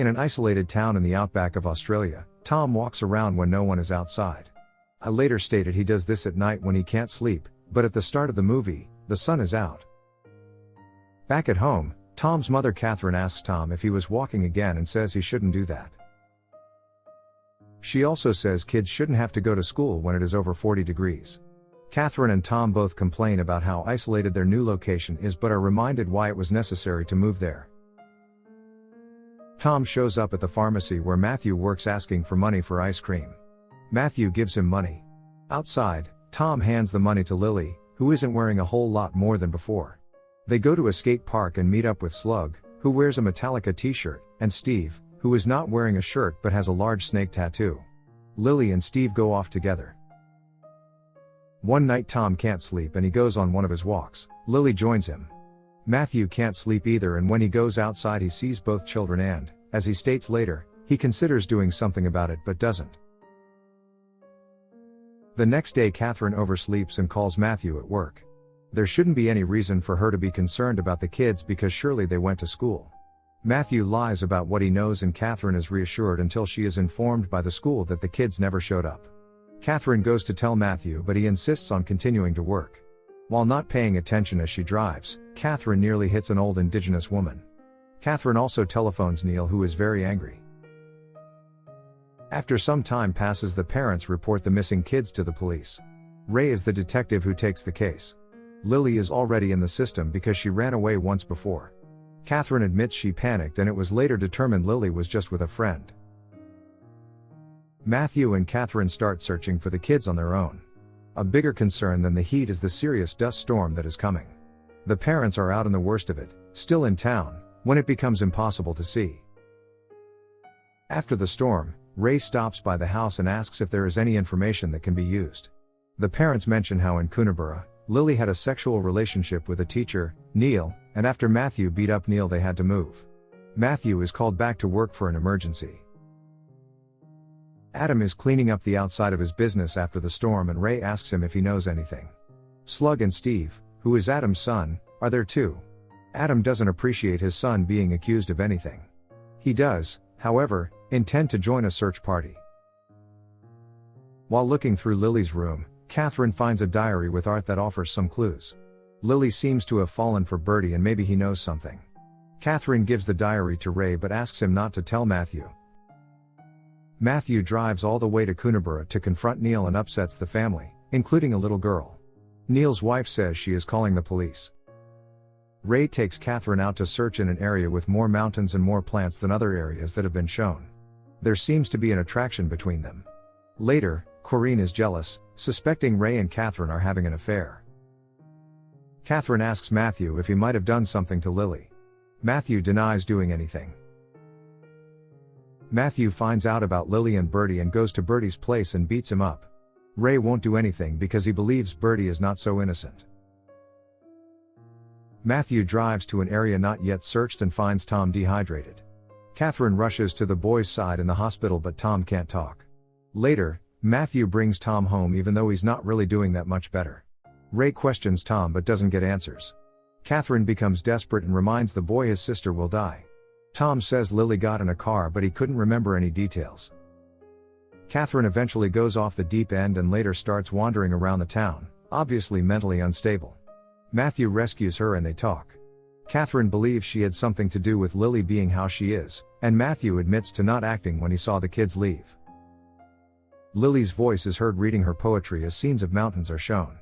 In an isolated town in the outback of Australia, Tom walks around when no one is outside. I later stated he does this at night when he can't sleep, but at the start of the movie, the sun is out. Back at home, Tom's mother Catherine asks Tom if he was walking again and says he shouldn't do that. She also says kids shouldn't have to go to school when it is over 40 degrees. Catherine and Tom both complain about how isolated their new location is but are reminded why it was necessary to move there. Tom shows up at the pharmacy where Matthew works asking for money for ice cream. Matthew gives him money. Outside, Tom hands the money to Lily, who isn't wearing a whole lot more than before. They go to a skate park and meet up with Slug, who wears a Metallica t-shirt, and Steve, who is not wearing a shirt but has a large snake tattoo. Lily and Steve go off together. One night Tom can't sleep and he goes on one of his walks. Lily joins him. Matthew can't sleep either, and when he goes outside he sees both children and, as he states later, he considers doing something about it but doesn't. The next day Catherine oversleeps and calls Matthew at work. There shouldn't be any reason for her to be concerned about the kids because surely they went to school. Matthew lies about what he knows and Catherine is reassured until she is informed by the school that the kids never showed up. Catherine goes to tell Matthew but he insists on continuing to work. While not paying attention as she drives, Catherine nearly hits an old Indigenous woman. Catherine also telephones Neil, who is very angry. After some time passes, the parents report the missing kids to the police. Ray is the detective who takes the case. Lily is already in the system because she ran away once before. Catherine admits she panicked and it was later determined Lily was just with a friend. Matthew and Catherine start searching for the kids on their own. A bigger concern than the heat is the serious dust storm that is coming. The parents are out in the worst of it, still in town, when it becomes impossible to see. After the storm, Ray stops by the house and asks if there is any information that can be used. The parents mention how in Coonabarra, Lily had a sexual relationship with a teacher, Neil, and after Matthew beat up Neil they had to move. Matthew is called back to work for an emergency. Adam is cleaning up the outside of his business after the storm and Ray asks him if he knows anything. Slug and Steve, who is Adam's son, are there too. Adam doesn't appreciate his son being accused of anything. He does, however, intend to join a search party. While looking through Lily's room, Catherine finds a diary with art that offers some clues. Lily seems to have fallen for Bertie and maybe he knows something. Catherine gives the diary to Ray but asks him not to tell Matthew. Matthew drives all the way to Coonabarra to confront Neil and upsets the family, including a little girl. Neil's wife says she is calling the police. Ray takes Catherine out to search in an area with more mountains and more plants than other areas that have been shown. There seems to be an attraction between them. Later, Corinne is jealous, suspecting Ray and Catherine are having an affair. Catherine asks Matthew if he might have done something to Lily. Matthew denies doing anything. Matthew finds out about Lily and Bertie and goes to Bertie's place and beats him up. Ray won't do anything because he believes Bertie is not so innocent. Matthew drives to an area not yet searched and finds Tom dehydrated. Catherine rushes to the boy's side in the hospital but Tom can't talk. Later, Matthew brings Tom home even though he's not really doing that much better. Ray questions Tom but doesn't get answers. Catherine becomes desperate and reminds the boy his sister will die. Tom says Lily got in a car but he couldn't remember any details. Catherine eventually goes off the deep end and later starts wandering around the town, obviously mentally unstable. Matthew rescues her and they talk. Catherine believes she had something to do with Lily being how she is, and Matthew admits to not acting when he saw the kids leave. Lily's voice is heard reading her poetry as scenes of mountains are shown.